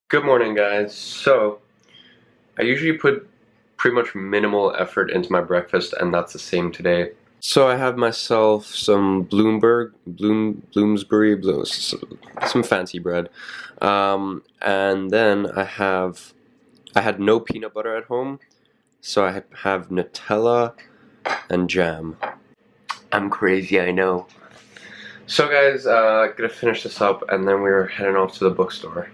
Good morning, guys. So, I usually put pretty much minimal effort into my breakfast, and that's the same today. So I have myself some Bloomsbury, some fancy bread, and then I had no peanut butter at home, so I have Nutella and jam. I'm crazy, I know. So guys, gonna finish this up, and then we're heading off to the bookstore.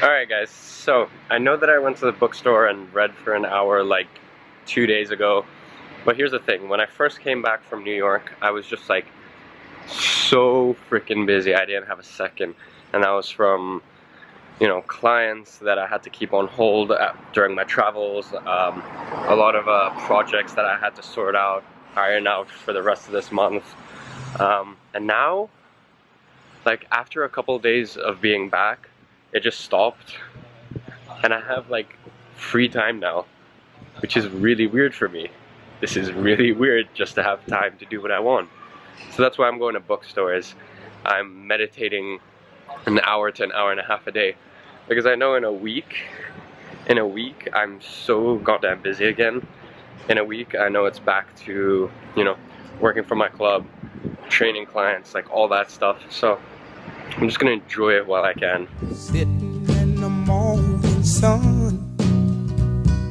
Alright guys, so I know that I went to the bookstore and read for an hour like 2 days ago, but here's the thing, when I first came back from New York, I was just like so freaking busy, I didn't have a second, and that was from, you know, clients that I had to keep on hold during my travels, a lot of projects that I had to iron out for the rest of this month, and now, like after a couple of days of being back, it just stopped, and I have like free time now, which is really weird for me. This is really weird just to have time to do what I want. So that's why I'm going to bookstores. I'm meditating an hour to an hour and a half a day, because I know in a week I'm so goddamn busy again. In a week I know it's back to, you know, working for my club, training clients, like all that stuff. So I'm just gonna enjoy it while I can. Sitting in the morning sun,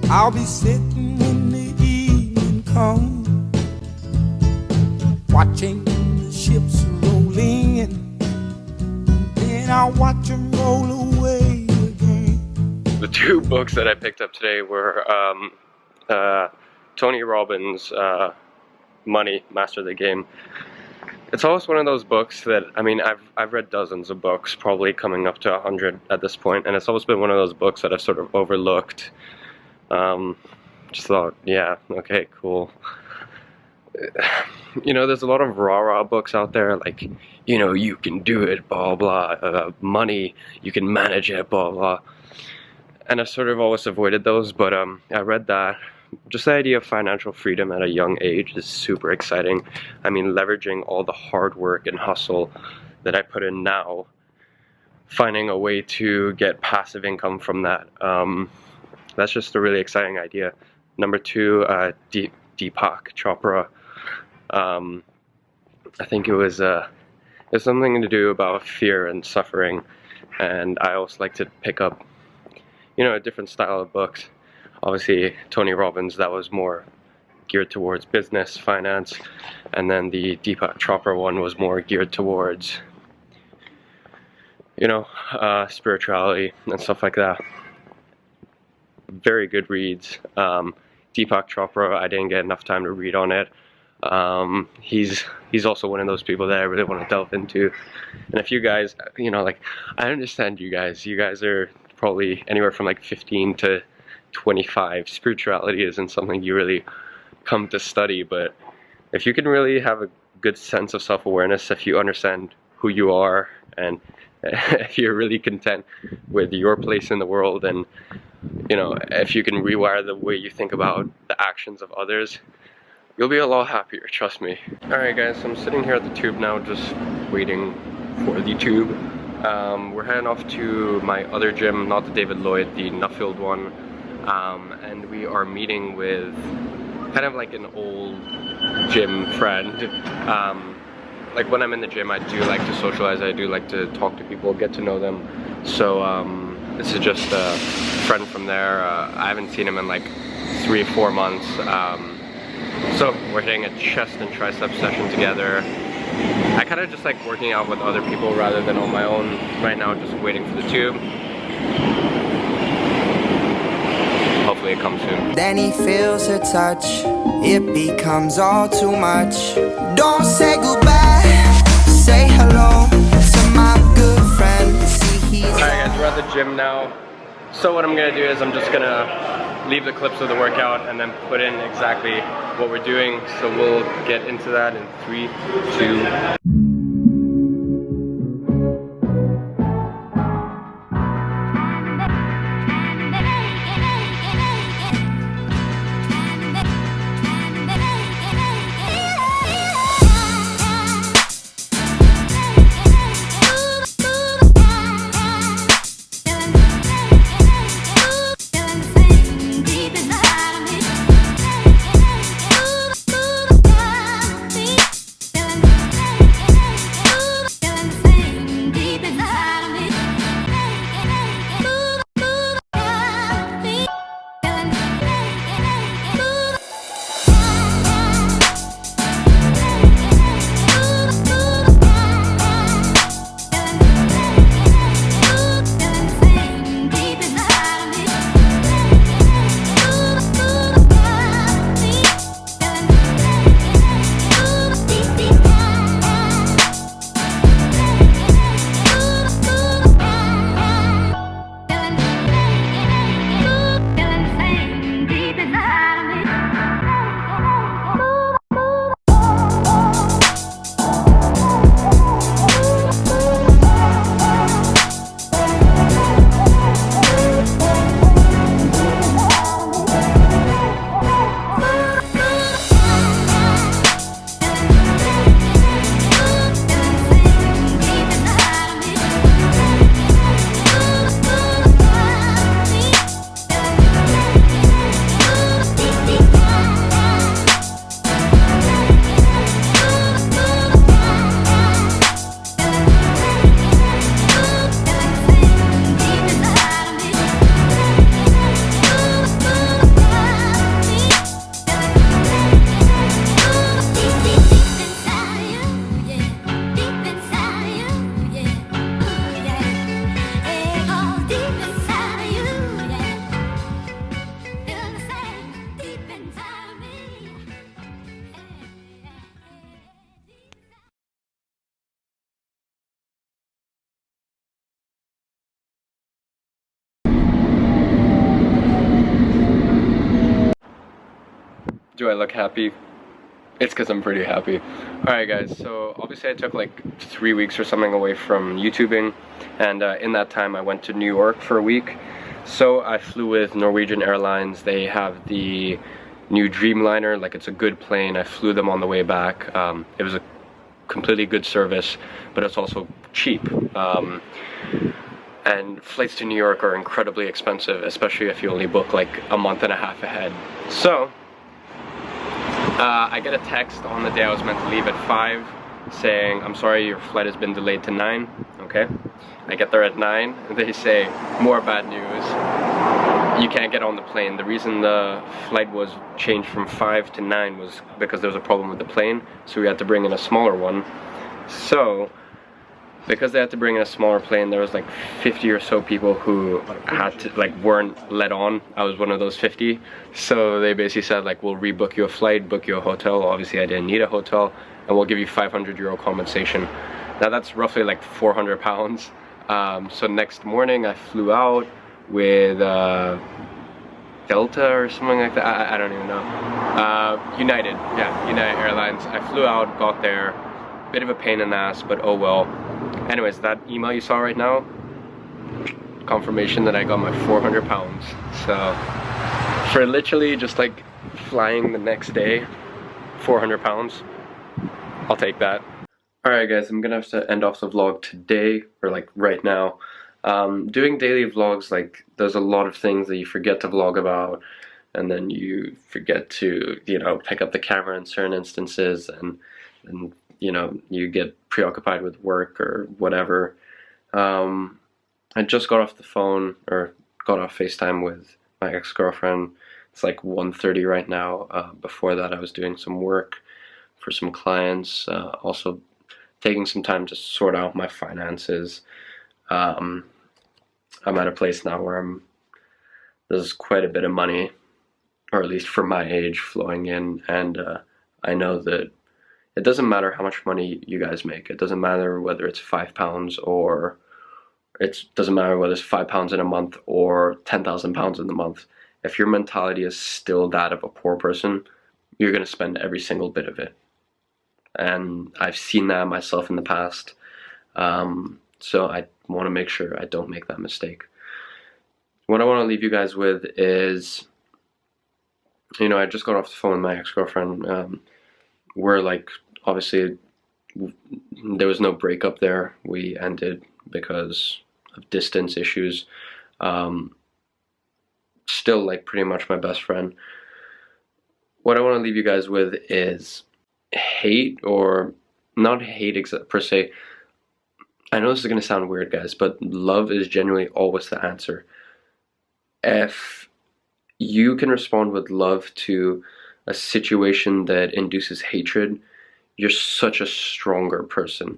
I'll be sitting when the evening comes, watching the ships rolling in, then I'll watch them roll away again. The two books that I picked up today were Tony Robbins' Money, Master the Game. It's always one of those books that, I mean, I've read dozens of books, probably coming up to 100 at this point, and it's always been one of those books that I've sort of overlooked. Just thought, yeah, okay, cool. You know, there's a lot of rah-rah books out there, like, you know, you can do it, blah, blah, money, you can manage it, blah, blah. And I've sort of always avoided those, but I read that. Just the idea of financial freedom at a young age is super exciting. I mean, leveraging all the hard work and hustle that I put in now, finding a way to get passive income from that. That's just a really exciting idea. Number two, Deepak Chopra. I think it was something to do about fear and suffering, and I always like to pick up, you know, a different style of books. Obviously, Tony Robbins, that was more geared towards business, finance, and then the Deepak Chopra one was more geared towards, you know, spirituality and stuff like that. Very good reads. Deepak Chopra, I didn't get enough time to read on it. He's also one of those people that I really want to delve into. And if you guys, you know, like, I understand you guys are probably anywhere from like 15 to 25. Spirituality isn't something you really come to study, but if you can really have a good sense of self-awareness, if you understand who you are, and if you're really content with your place in the world, and, you know, if you can rewire the way you think about the actions of others, you'll be a lot happier, trust me. Alright guys, so I'm sitting here at the tube now, just waiting for the tube. We're heading off to my other gym, not the David Lloyd, the Nuffield one. And we are meeting with kind of like an old gym friend. Like when I'm in the gym, I do like to socialize, I do like to talk to people, get to know them. So this is just a friend from there. I haven't seen him in like 3 or 4 months. So we're hitting a chest and tricep session together. I kind of just like working out with other people rather than on my own right now, just waiting for the tube. Hopefully it comes soon. Then he feels her touch, it becomes all too much. Don't say goodbye, say hello to my good friend. Alright guys, we're at the gym now. So what I'm gonna do is I'm just gonna leave the clips of the workout and then put in exactly what we're doing. So we'll get into that in 3, 2, Do I look happy? It's because I'm pretty happy. Alright guys, so obviously I took like 3 weeks or something away from YouTubing, and in that time I went to New York for a week. So I flew with Norwegian Airlines. They have the new Dreamliner, like it's a good plane. I flew them on the way back. It was a completely good service, but it's also cheap. And flights to New York are incredibly expensive, especially if you only book like a month and a half ahead. So I get a text on the day I was meant to leave at 5 saying, I'm sorry, your flight has been delayed to 9. Okay, I get there at 9 and they say, more bad news, you can't get on the plane. The reason the flight was changed from 5 to 9 was because there was a problem with the plane, so we had to bring in a smaller one. So because they had to bring in a smaller plane, there was like 50 or so people who had to, like, weren't let on. I was one of those 50. So they basically said, like, we'll rebook you a flight, book you a hotel. Obviously I didn't need a hotel, and we'll give you €500 compensation. Now that's roughly like 400 pounds. So next morning I flew out with Delta or something like that. I don't even know. United, yeah, United Airlines. I flew out, got there. Bit of a pain in the ass, but oh well. Anyways, that email you saw right now, confirmation that I got my 400 pounds. So for literally just like flying the next day, 400 pounds, I'll take that. Alright guys, I'm gonna have to end off the vlog today, or like right now. Doing daily vlogs, like, there's a lot of things that you forget to vlog about, and then you forget to, you know, pick up the camera in certain instances, and you know, you get preoccupied with work or whatever. I just got off the phone, or got off FaceTime with my ex-girlfriend. It's like 1:30 right now. Before that I was doing some work for some clients, also taking some time to sort out my finances. I'm at a place now where there's quite a bit of money, or at least for my age, flowing in, and I know that it doesn't matter how much money you guys make. It doesn't matter whether it's £5 or it doesn't matter whether it's £5 in a month or 10,000 pounds in a month. If your mentality is still that of a poor person, you're going to spend every single bit of it. And I've seen that myself in the past. So I want to make sure I don't make that mistake. What I want to leave you guys with is, you know, I just got off the phone with my ex-girlfriend. We're like, obviously there was no breakup there. We ended because of distance issues. Still like pretty much my best friend. What I want to leave you guys with is hate, or not hate per se. I know this is going to sound weird guys, but love is genuinely always the answer. If you can respond with love to a situation that induces hatred, you're such a stronger person.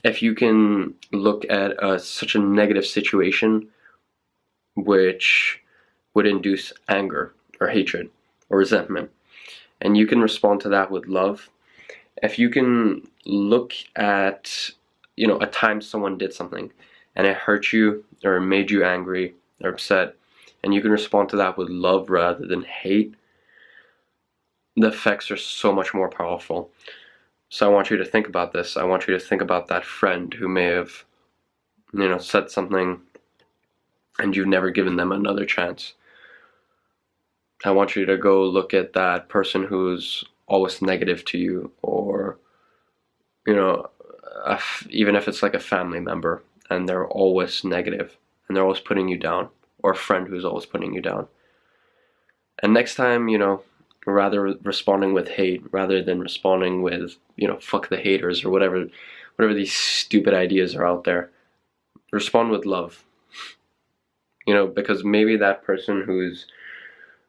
If you can look at such a negative situation which would induce anger or hatred or resentment, and you can respond to that with love, if you can look at, you know, a time someone did something and it hurt you or made you angry or upset, and you can respond to that with love rather than hate, the effects are so much more powerful. So I want you to think about this. I want you to think about that friend who may have, you know, said something and you've never given them another chance. I want you to go look at that person who's always negative to you, or, you know, even if it's like a family member and they're always negative and they're always putting you down, or a friend who's always putting you down. And next time, you know, rather responding with hate rather than responding with, you know, fuck the haters or whatever these stupid ideas are out there, respond with love. You know, because maybe that person who's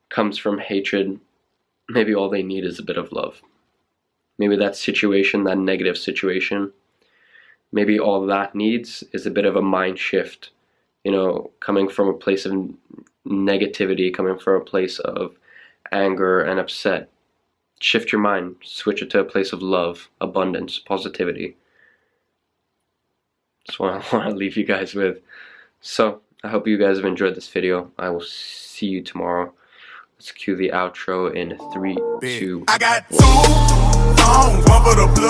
comes from hatred, maybe all they need is a bit of love. Maybe that situation, that negative situation, maybe all that needs is a bit of a mind shift, you know, coming from a place of negativity, coming from a place of anger and upset. Shift your mind, switch it to a place of love, abundance, positivity. That's what I want to leave you guys with. So I hope you guys have enjoyed this video. I will see you tomorrow Let's cue the outro in 3, 2. I got two phones, one for the plug.